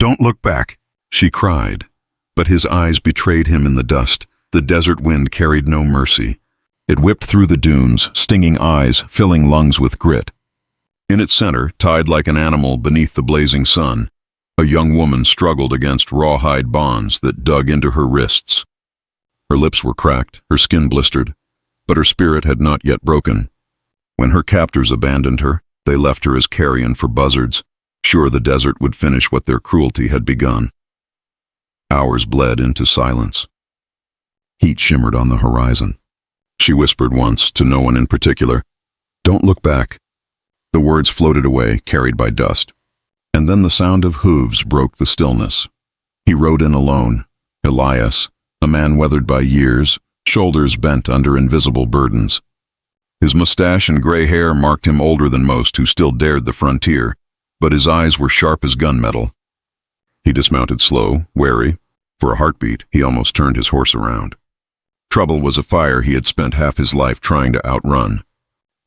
"Don't look back," she cried. But his eyes betrayed him in the dust. The desert wind carried no mercy. It whipped through the dunes, stinging eyes, filling lungs with grit. In its center, tied like an animal beneath the blazing sun, a young woman struggled against rawhide bonds that dug into her wrists. Her lips were cracked, her skin blistered, but her spirit had not yet broken. When her captors abandoned her, they left her as carrion for buzzards, sure the desert would finish what their cruelty had begun. Hours bled into silence. Heat shimmered on the horizon. She whispered once, to no one in particular, "Don't look back." The words floated away, carried by dust. And then the sound of hooves broke the stillness. He rode in alone, Elias, a man weathered by years, shoulders bent under invisible burdens. His mustache and gray hair marked him older than most who still dared the frontier, but his eyes were sharp as gunmetal. He dismounted slow, wary. For a heartbeat, he almost turned his horse around. Trouble was a fire he had spent half his life trying to outrun.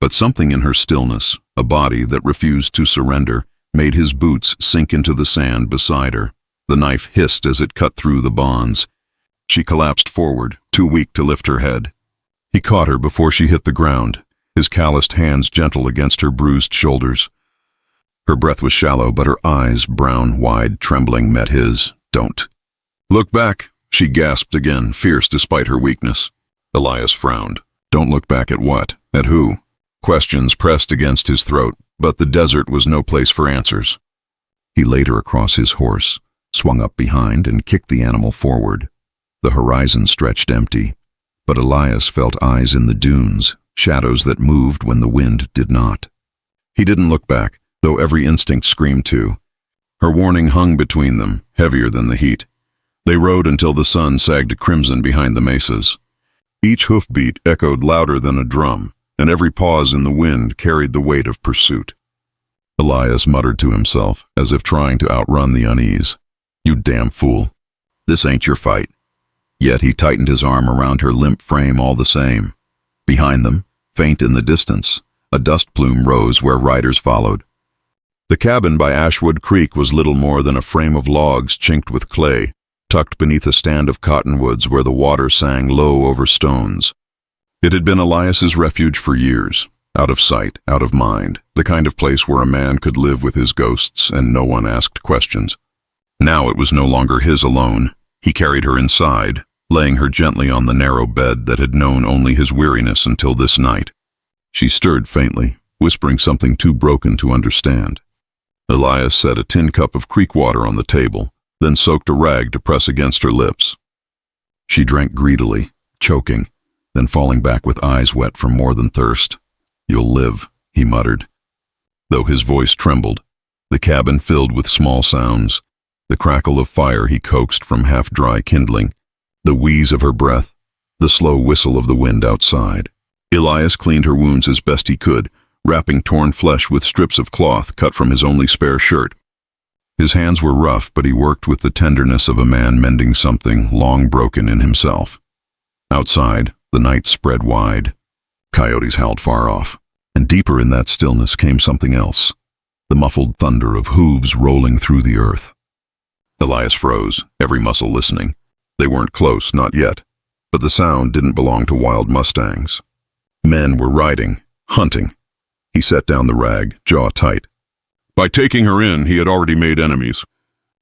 But something in her stillness, a body that refused to surrender, made his boots sink into the sand beside her. The knife hissed as it cut through the bonds. She collapsed forward, too weak to lift her head. He caught her before she hit the ground, his calloused hands gentle against her bruised shoulders. Her breath was shallow, but her eyes, brown, wide, trembling, met his. "Don't look back," she gasped again, fierce despite her weakness. Elias frowned. Don't look back at what? At who? Questions pressed against his throat, but the desert was no place for answers. He laid her across his horse, swung up behind, and kicked the animal forward. The horizon stretched empty, but Elias felt eyes in the dunes, shadows that moved when the wind did not. He didn't look back, though every instinct screamed to. Her warning hung between them, heavier than the heat. They rode until the sun sagged crimson behind the mesas. Each hoofbeat echoed louder than a drum, and every pause in the wind carried the weight of pursuit. Elias muttered to himself, as if trying to outrun the unease. "You damn fool. This ain't your fight." Yet he tightened his arm around her limp frame all the same. Behind them, faint in the distance, a dust plume rose where riders followed. The cabin by Ashwood Creek was little more than a frame of logs chinked with clay, tucked beneath a stand of cottonwoods where the water sang low over stones. It had been Elias's refuge for years, out of sight, out of mind, the kind of place where a man could live with his ghosts and no one asked questions. Now it was no longer his alone. He carried her inside, laying her gently on the narrow bed that had known only his weariness until this night. She stirred faintly, whispering something too broken to understand. Elias set a tin cup of creek water on the table, then soaked a rag to press against her lips. She drank greedily, choking, then falling back with eyes wet from more than thirst. "You'll live," he muttered. Though his voice trembled, the cabin filled with small sounds, the crackle of fire he coaxed from half-dry kindling, the wheeze of her breath, the slow whistle of the wind outside. Elias cleaned her wounds as best he could, wrapping torn flesh with strips of cloth cut from his only spare shirt. His hands were rough, but he worked with the tenderness of a man mending something long broken in himself. Outside, the night spread wide. Coyotes howled far off, and deeper in that stillness came something else, the muffled thunder of hooves rolling through the earth. Elias froze, every muscle listening. They weren't close, not yet, but the sound didn't belong to wild mustangs. Men were riding, hunting. He set down the rag, jaw tight. By taking her in, he had already made enemies.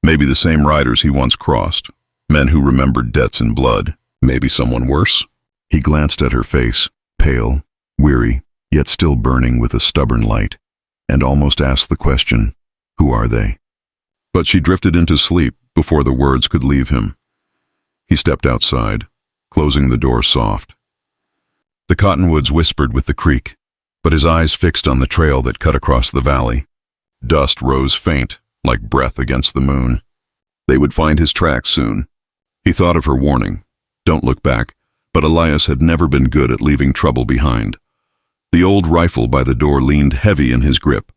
Maybe the same riders he once crossed, men who remembered debts in blood. Maybe someone worse. He glanced at her face, pale, weary, yet still burning with a stubborn light, and almost asked the question, "Who are they?" But she drifted into sleep before the words could leave him. He stepped outside, closing the door soft. The cottonwoods whispered with the creek, but his eyes fixed on the trail that cut across the valley. Dust rose faint, like breath against the moon. They would find his tracks soon. He thought of her warning, "Don't look back," but Elias had never been good at leaving trouble behind. The old rifle by the door leaned heavy in his grip.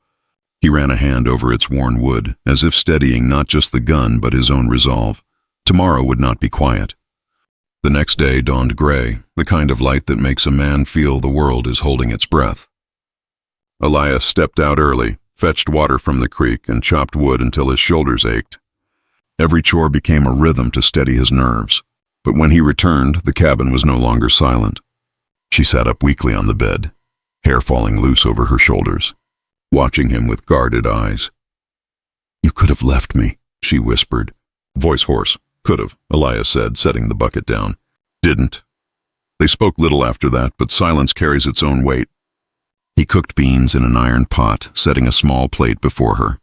He ran a hand over its worn wood, as if steadying not just the gun but his own resolve. Tomorrow would not be quiet. The next day dawned gray, the kind of light that makes a man feel the world is holding its breath. Elias stepped out early, fetched water from the creek, and chopped wood until his shoulders ached. Every chore became a rhythm to steady his nerves. But when he returned, the cabin was no longer silent. She sat up weakly on the bed, hair falling loose over her shoulders, watching him with guarded eyes. "You could have left me," she whispered. Voice hoarse. "Could have," Elias said, setting the bucket down. "Didn't." They spoke little after that, but silence carries its own weight. He cooked beans in an iron pot, setting a small plate before her.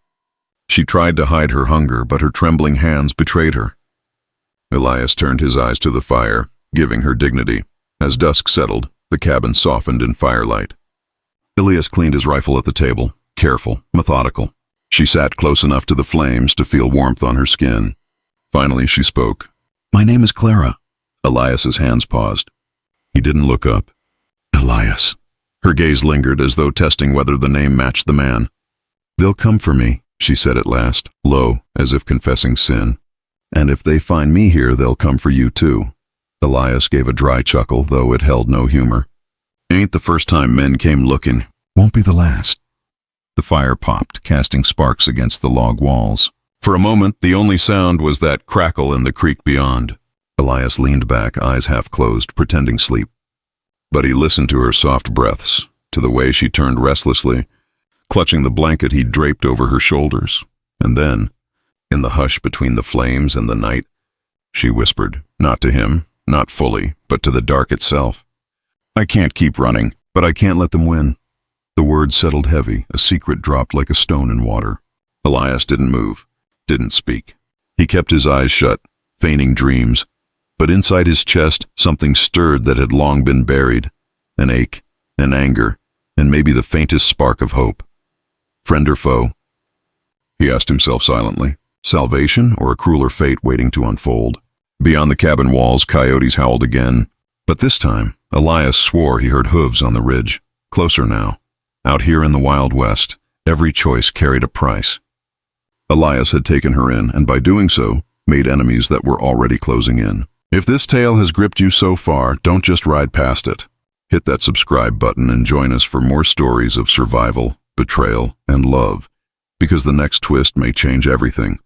She tried to hide her hunger, but her trembling hands betrayed her. Elias turned his eyes to the fire, giving her dignity. As dusk settled, the cabin softened in firelight. Elias cleaned his rifle at the table, careful, methodical. She sat close enough to the flames to feel warmth on her skin. Finally, she spoke. "My name is Clara." Elias's hands paused. He didn't look up. "Elias." Her gaze lingered as though testing whether the name matched the man. "They'll come for me," she said at last, low, as if confessing sin. "And if they find me here, they'll come for you too." Elias gave a dry chuckle, though it held no humor. "Ain't the first time men came looking. Won't be the last." The fire popped, casting sparks against the log walls. For a moment, the only sound was that crackle in the creek beyond. Elias leaned back, eyes half closed, pretending sleep. But he listened to her soft breaths, to the way she turned restlessly, clutching the blanket he'd draped over her shoulders. And then, in the hush between the flames and the night, she whispered, not to him, not fully, but to the dark itself. "I can't keep running, but I can't let them win." The words settled heavy, a secret dropped like a stone in water. Elias didn't move, didn't speak. He kept his eyes shut, feigning dreams. But inside his chest, something stirred that had long been buried. An ache, an anger, and maybe the faintest spark of hope. Friend or foe? He asked himself silently. Salvation or a crueler fate waiting to unfold? Beyond the cabin walls, coyotes howled again. But this time, Elias swore he heard hooves on the ridge. Closer now. Out here in the Wild West, every choice carried a price. Elias had taken her in, and by doing so, made enemies that were already closing in. If this tale has gripped you so far, don't just ride past it. Hit that subscribe button and join us for more stories of survival, betrayal, and love, because the next twist may change everything.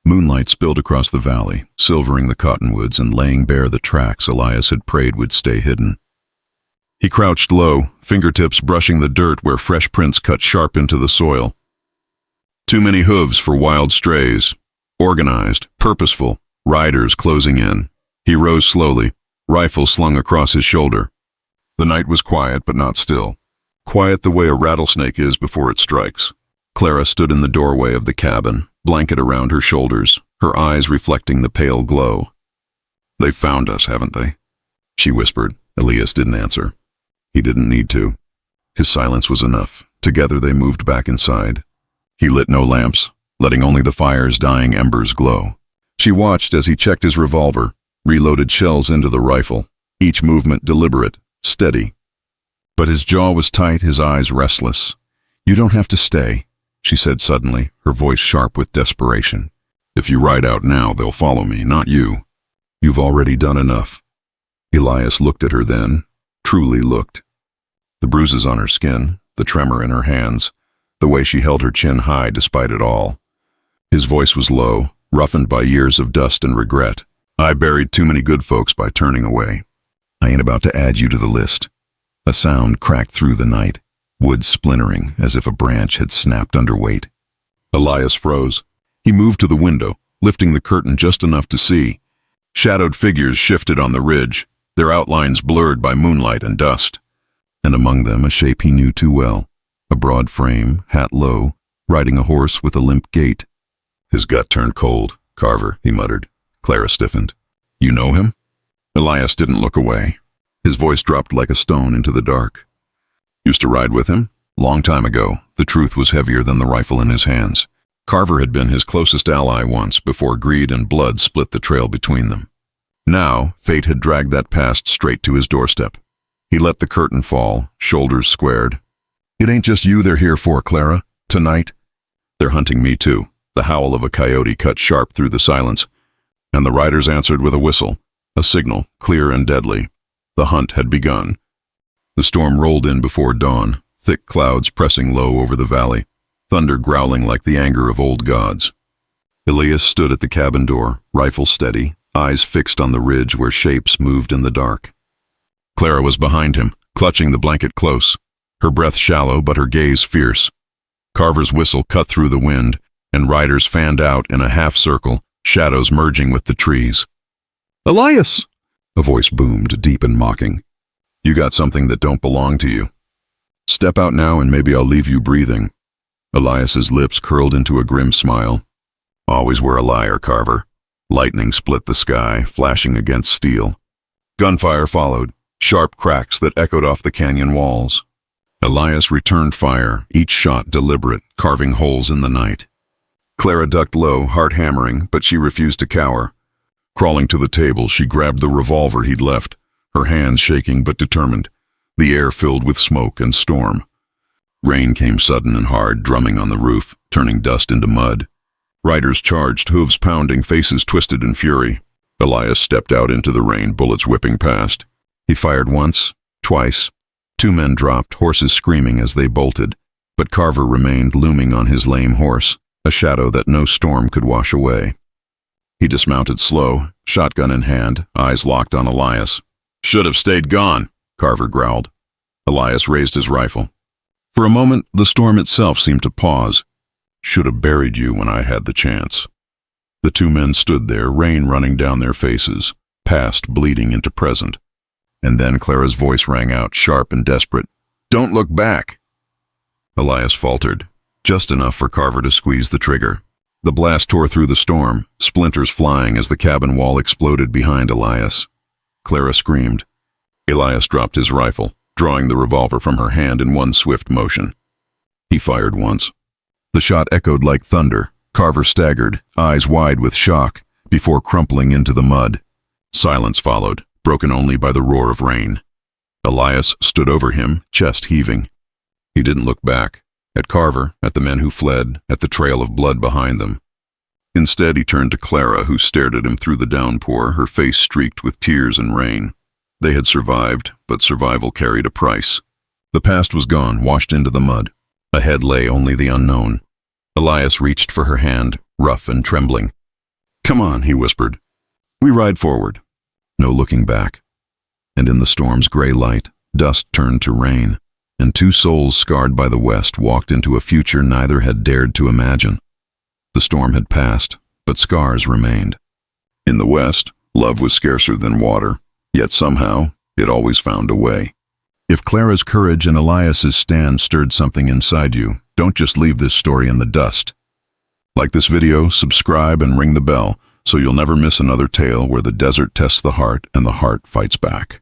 Moonlight spilled across the valley, silvering the cottonwoods and laying bare the tracks Elias had prayed would stay hidden. He crouched low, fingertips brushing the dirt where fresh prints cut sharp into the soil. Too many hooves for wild strays. Organized, purposeful, riders closing in. He rose slowly, rifle slung across his shoulder. The night was quiet, but not still. Quiet the way a rattlesnake is before it strikes. Clara stood in the doorway of the cabin, blanket around her shoulders, her eyes reflecting the pale glow. "They've found us, haven't they?" she whispered. Elias didn't answer. He didn't need to. His silence was enough. Together they moved back inside. He lit no lamps, letting only the fire's dying embers glow. She watched as he checked his revolver, reloaded shells into the rifle, each movement deliberate, steady. But his jaw was tight, his eyes restless. "You don't have to stay," she said suddenly, her voice sharp with desperation. "If you ride out now, they'll follow me, not you. You've already done enough." Elias looked at her then, truly looked. The bruises on her skin, the tremor in her hands, the way she held her chin high despite it all. His voice was low, roughened by years of dust and regret. "I buried too many good folks by turning away. I ain't about to add you to the list." A sound cracked through the night, wood splintering as if a branch had snapped under weight. Elias froze. He moved to the window, lifting the curtain just enough to see. Shadowed figures shifted on the ridge, their outlines blurred by moonlight and dust. And among them a shape he knew too well. A broad frame, hat low, riding a horse with a limp gait. His gut turned cold. "Carver," he muttered. Clara stiffened. "You know him?" Elias didn't look away. His voice dropped like a stone into the dark. "Used to ride with him? Long time ago." The truth was heavier than the rifle in his hands. Carver had been his closest ally once, before greed and blood split the trail between them. Now, fate had dragged that past straight to his doorstep. He let the curtain fall, shoulders squared. "It ain't just you they're here for, Clara. Tonight, they're hunting me too." The howl of a coyote cut sharp through the silence, and the riders answered with a whistle, a signal, clear and deadly. The hunt had begun. The storm rolled in before dawn, thick clouds pressing low over the valley, thunder growling like the anger of old gods. Elias stood at the cabin door, rifle steady, eyes fixed on the ridge where shapes moved in the dark. Clara was behind him, clutching the blanket close, her breath shallow but her gaze fierce. Carver's whistle cut through the wind, and riders fanned out in a half-circle, shadows merging with the trees. "Elias!" a voice boomed, deep and mocking. "You got something that don't belong to you. Step out now and maybe I'll leave you breathing." Elias's lips curled into a grim smile. "Always were a liar, Carver." Lightning split the sky, flashing against steel. Gunfire followed, sharp cracks that echoed off the canyon walls. Elias returned fire, each shot deliberate, carving holes in the night. Clara ducked low, heart hammering, but she refused to cower. Crawling to the table, she grabbed the revolver he'd left, her hands shaking but determined, the air filled with smoke and storm. Rain came sudden and hard, drumming on the roof, turning dust into mud. Riders charged, hooves pounding, faces twisted in fury. Elias stepped out into the rain, bullets whipping past. He fired once, twice. 2 men dropped, horses screaming as they bolted, but Carver remained looming on his lame horse, a shadow that no storm could wash away. He dismounted slow, shotgun in hand, eyes locked on Elias. "Should have stayed gone," Carver growled. Elias raised his rifle. For a moment, the storm itself seemed to pause. "Should have buried you when I had the chance." The 2 men stood there, rain running down their faces, past bleeding into present. And then Clara's voice rang out, sharp and desperate. "Don't look back!" Elias faltered, just enough for Carver to squeeze the trigger. The blast tore through the storm, splinters flying as the cabin wall exploded behind Elias. Clara screamed. Elias dropped his rifle, drawing the revolver from her hand in one swift motion. He fired once. The shot echoed like thunder. Carver staggered, eyes wide with shock, before crumpling into the mud. Silence followed, broken only by the roar of rain. Elias stood over him, chest heaving. He didn't look back, at Carver, at the men who fled, at the trail of blood behind them. Instead, he turned to Clara, who stared at him through the downpour, her face streaked with tears and rain. They had survived, but survival carried a price. The past was gone, washed into the mud. Ahead lay only the unknown. Elias reached for her hand, rough and trembling. "Come on," he whispered. "We ride forward." No looking back. And in the storm's gray light, dust turned to rain, and 2 souls scarred by the west walked into a future neither had dared to imagine. The storm had passed, but scars remained. In the west, love was scarcer than water, yet somehow it always found a way. If Clara's courage and Elias's stand stirred something inside you, don't just leave this story in the dust. Like this video, subscribe and ring the bell so you'll never miss another tale where the desert tests the heart and the heart fights back.